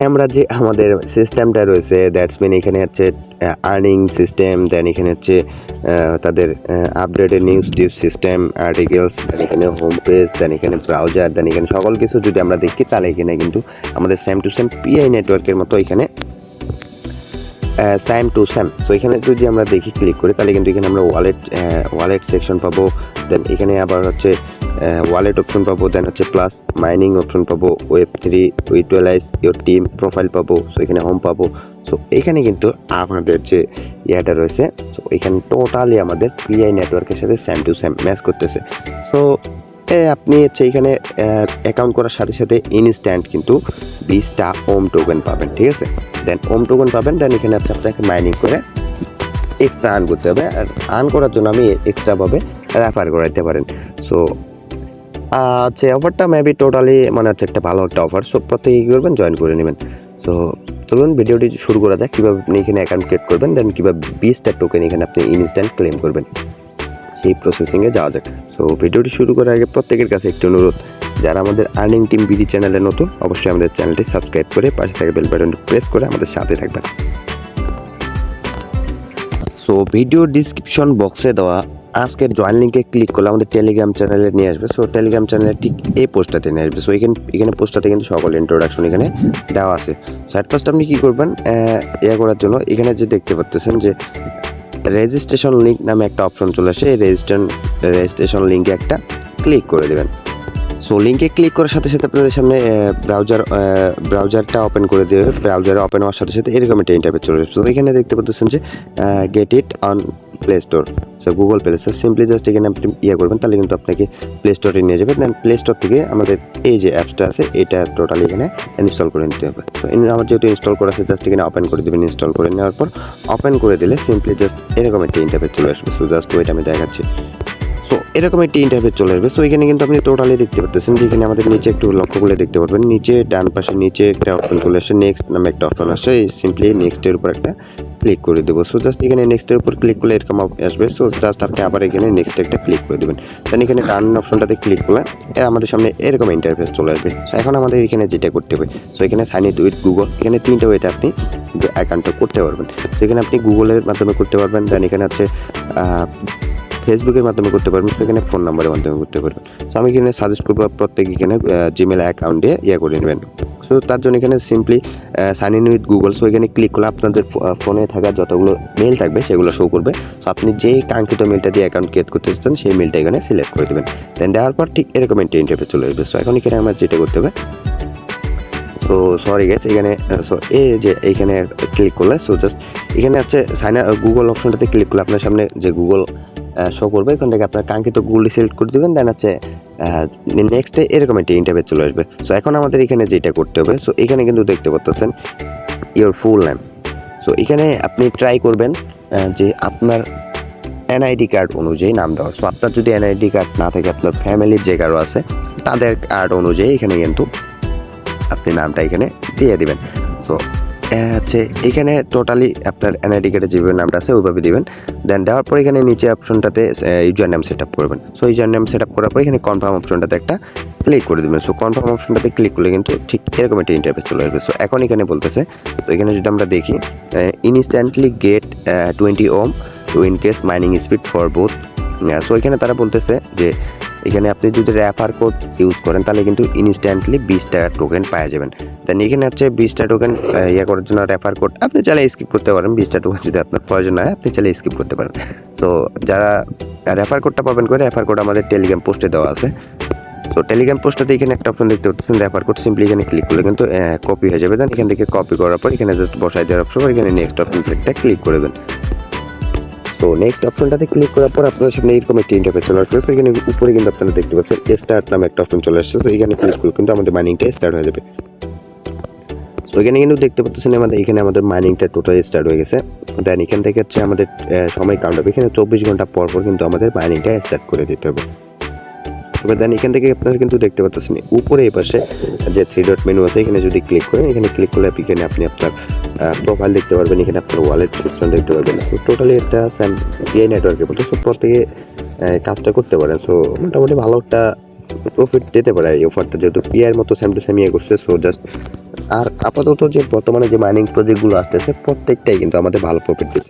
আমরা যে আমাদের সিস্টেমটা রয়েছে, দ্যাটস মিন এখানে হচ্ছে আর্নিং সিস্টেম, দেন এখানে হচ্ছে তাদের আপডেটেড নিউজ সিস্টেম, আর্টিকেলস, দেন এখানে হোম পেজ, দেন এখানে ব্রাউজার, দেন এখানে সকল কিছু যদি আমরা দেখি তাহলে এখানে কিন্তু আমাদের সেম টু সেম পিআই নেটওয়ার্কের মতো এখানে সেম টু সেম। সো এখানে যদি আমরা দেখি ক্লিক করি তাহলে কিন্তু এখানে আমরা ওয়ালেট সেকশন পাবো, দেন এখানে আবার হচ্ছে ওয়ালেট অপশন পাবো, দেন হচ্ছে প্লাস মাইনিং অপশন পাবো, Web3 utilize your team profile পাবো, সো এখানে হোম পাবো। সো এখানে কিন্তু আমাদের যে ইয়াটা রয়েছে, সো এখানে টোটালি আমাদের পিআই নেটওয়ার্কের সাথে সেম টু সেম ম্যাচ করতেছে। সো আপনি হচ্ছে এখানে অ্যাকাউন্ট করার সাথে সাথে ইনস্ট্যান্ট কিন্তু 20টা হোম টোকেন পাবেন, ঠিক আছে। দেন হোম টোকেন পাবেন, দেন এখানে হচ্ছে আপনাকে মাইনিং করে এক্সট্রা আর্ন করতে হবে। আর আর্ন করার জন্য আমি এক্সট্রাভাবে রেফার করাইতে পারেন। সো হচ্ছে অফারটা মেবি টোটালি মানে হচ্ছে একটা ভালো একটা অফার। সো প্রত্যেকে কী করবেন, জয়েন করে নেবেন। সো চলুন ভিডিওটি শুরু করা যাক, কীভাবে আপনি এখানে অ্যাকাউন্ট ক্রিয়েট করবেন, দেন কীভাবে 20টা টোকেন এখানে আপনি ইনস্ট্যান্ট ক্লেম করবেন, সেই প্রসেসিংয়ে যাওয়া যাক। সো ভিডিওটি শুরু করার আগে প্রত্যেকের কাছে একটি অনুরোধ, যারা আমাদের আর্নিং টিম বিডি চ্যানেলে নতুন, অবশ্যই আমাদের চ্যানেলটি সাবস্ক্রাইব করে পাশে থাকা বেল বাটনটি প্রেস করে আমাদের সাথে থাকবেন। সো ভিডিও ডিসক্রিপশন বক্সে দেওয়া আজকের জয়েন লিঙ্কে ক্লিক করলে আমাদের টেলিগ্রাম চ্যানেলে নিয়ে আসবে। সো টেলিগ্রাম চ্যানেলের ঠিক এই পোস্টটাতে নিয়ে আসবে। সো এখানে পোস্টটাতে কিন্তু সকল ইন্ট্রোডাকশন এখানে দেওয়া আছে। সো অ্যাট ফার্স্ট আপনি কী করবেন, করার জন্য এখানে যে দেখতে পাচ্ছেন যে রেজিস্ট্রেশন লিঙ্ক নামে একটা অপশন চলে আসে, এই রেজিস্ট্রেশন লিঙ্কে একটা ক্লিক করে দেবেন। সো লিঙ্কে ক্লিক করার সাথে সাথে আপনাদের সামনে ব্রাউজারটা ওপেন করে দেবে। ব্রাউজারে ওপেন হওয়ার সাথে সাথে এরকম একটা ইন্টারফেস চলে আসবে। তো এখানে দেখতে পাচ্ছেন যে get it on play store, so Google play store. Simply just এখানে আপনি করবেন, তাহলে কিন্তু আপনাকে প্লে স্টোরে নিয়ে যাবে। দেন প্লে স্টোর থেকে আমাদের এই যে অ্যাপসটা আছে এটা টোটালি এখানে ইনস্টল করে নিতে হবে। তো আমার যেহেতু ইনস্টল করা আছে, জাস্ট এখানে ওপেন করে দেবেন। ইনস্টল করে নেওয়ার পর ওপেন করে দিলে সিম্পলি জাস্ট এরকম একটা ইন্টারফেস চলে আসবে। সো জাস্ট ওয়েট, আমি দেখাচ্ছি। সো এরকম একটি ইন্টারফেস চলে আসবে। সো এখানে কিন্তু আপনি টোটালি দেখতে পাচ্ছেন যে এখানে আমাদের নিচে একটু লক্ষ্য করলে দেখতে পারবেন, নিচে ডান পাশে নিচে একটা অপশন চলে আসে, নেক্সট নামে একটা অপশন আসে। এই সিম্পলি নেক্সটের উপর একটা ক্লিক করে দেবো। সো জাস্ট এখানে নেক্সটের উপর ক্লিক করলে এরকম আসবে। সো জাস্ট আপনি আবার এখানে নেক্সট একটা ক্লিক করে দেবেন। দেন এখানে ডান অপশনটাতে ক্লিক করলে আমাদের সামনে এরকম ইন্টারফেস চলে আসবে। সো এখন আমাদের এখানে যেটা করতে হবে, সো এখানে সাইন ইন উইথ গুগল, এখানে 3টা ওয়েতে আপনি অ্যাকাউন্টটা করতে পারবেন। সো এখানে আপনি গুগলের মাধ্যমে করতে পারবেন, দেন এখানে হচ্ছে ফেসবুকের মাধ্যমে করতে পারবেন, সেখানে ফোন নাম্বারের মাধ্যমে করতে পারবেন। সো আমি এখানে সাজেস্ট করবো প্রত্যেকে এখানে জিমেল অ্যাকাউন্টে করে নেবেন। সো তার জন্য এখানে simply sign in with Google, so এখানে ক্লিক করলে আপনাদের ফোনে থাকা যতগুলো মেল থাকবে সেগুলো শো করবে। সো আপনি যেই কাঙ্ক্ষিত মেলটা দিয়ে অ্যাকাউন্ট ক্রিয়েট করতে চাচ্ছেন সেই মেলটা এখানে সিলেক্ট করে দেবেন। দেন দেওয়ার পর ঠিক এরকম একটা ইন্টারফেস চলে আসবে। সো এখন এখানে আমার যেটা করতে হবে, সো সরি গেস, এখানে সো এই যে এইখানে ক্লিক করলে, সো জাস্ট এখানে হচ্ছে সাইন গুগল অপশনটাতে ক্লিক করলে আপনার সামনে যে গুগল শো করবে, এখান থেকে আপনার কাঙ্ক্ষিত গুগলটি সিলেক্ট করে দেবেন। দেন হচ্ছে নেক্সটে এরকম একটা ইন্টারফেস চলে আসবে। সো এখন আমাদের এখানে যেটা করতে হবে, সো এখানে কিন্তু দেখতে পাচ্ছেন ইওর ফুল নেম। সো এখানে আপনি ট্রাই করবেন যে আপনার এনআইডি কার্ড অনুযায়ী নাম দেওয়ার। সো আপনার যদি এনআইডি কার্ড না থাকে, আপনার ফ্যামিলির যে কারো আছে তাদের কার্ড অনুযায়ী এখানে কিন্তু আপনি নামটা এখানে দিয়ে দিবেন। সো হচ্ছে এখানে টোটালি আপনার এনআইডি কার্ডে যেভাবে নামটা আছে ওইভাবে দিবেন। দেন দেওয়ার পর এখানে নিচে অপশনটাতে ইউজার নেম সেট আপ করবেন। So user name set up করার পর এখানে কনফার্ম অপশনটাতে একটা ক্লিক করে দেবেন। সো কনফার্ম অপশনটাতে ক্লিক করলে কিন্তু ঠিক এরকম একটা ইন্টারফেস চলে আসবে। সো এখন এখানে বলতেছে, তো এখানে যদি আমরা দেখি ইনস্ট্যান্টলি গেট 20 ওম to increase mining speed for both. So এখানে তারা বলতেছে যে এখানে আপনি যদি রেফার কোড ইউজ করেন তাহলে কিন্তু ইনস্ট্যান্টলি 20টা টোকেন পাওয়া যাবেন। দেন এখানে হচ্ছে 20টা টোকেন করার জন্য রেফার কোড আপনি চাইলে স্কিপ করতে পারেন। 20টা টোকেন যদি আপনার প্রয়োজন হয় আপনি চাইলে স্কিপ করতে পারেন। সো যারা রেফার কোডটা পাবেন করে, রেফার কোড আমাদের টেলিগ্রাম পোস্টে দেওয়া আছে। তো টেলিগ্রাম পোস্টটাতে এখানে একটা অপশন দেখতে পাচ্ছেন রেফার কোড, সিম্পলি এখানে ক্লিক করলে কিন্তু কপি হয়ে যাবে। দেন এখান থেকে কপি করার পর এখানে জাস্ট বসাই দেওয়ার অপশন, এখানে নেক্সট অপশন একটা ক্লিক করবেন। তো নেক্সট অপশনটাতে ক্লিক করার পর আপনার সামনে এরকম একটা ইন্টারফেস চলে আসবে। তো এখানে উপরে কিন্তু আপনারা দেখতে পাচ্ছেন স্টার্ট নামে একটা অপশন চলে আসছে। তো এখানে ক্লিক করলে কিন্তু আমাদের মাইনিংটা স্টার্ট হয়ে যাবে। তো এখানে কিন্তু দেখতে পাচ্ছেন এখানে আমাদের মাইনিংটা টোটালি স্টার্ট হয়ে গেছে। দেন এখান থেকে হচ্ছে আমাদের সময় কাউন্ট হবে। এখানে 24 ঘন্টা পর পর কিন্তু আমাদের মাইনিংটা স্টার্ট করে দিতে হবে। তবে দেন এখান থেকে আপনারা কিন্তু দেখতে পাচ্ছেন উপরে এই পাশে যে 3 ডট মেনু আছে, এখানে যদি ক্লিক করেন, এখানে ক্লিক করলে এখানে আপনি আপনার প্রোফাইল দেখতে পারবেন, এখানে আপনার ওয়ালেট সেকশন দেখতে পারবেন। তো টোটালি একটা পিআই নেটওয়ার্কের মতো। সো প্রত্যেকে কাজটা করতে পারেন। সো মোটামুটি ভালো একটা প্রফিট দিতে পারে এই অফারটা, যেহেতু পিআর মতো সেম টু সেম ইয়ে করছে। সো জাস্ট আর আপাতত যে বর্তমানে যে মাইনিং প্রজেক্টগুলো আসতেছে প্রত্যেকটাই কিন্তু আমাদের ভালো প্রফিট দিচ্ছে।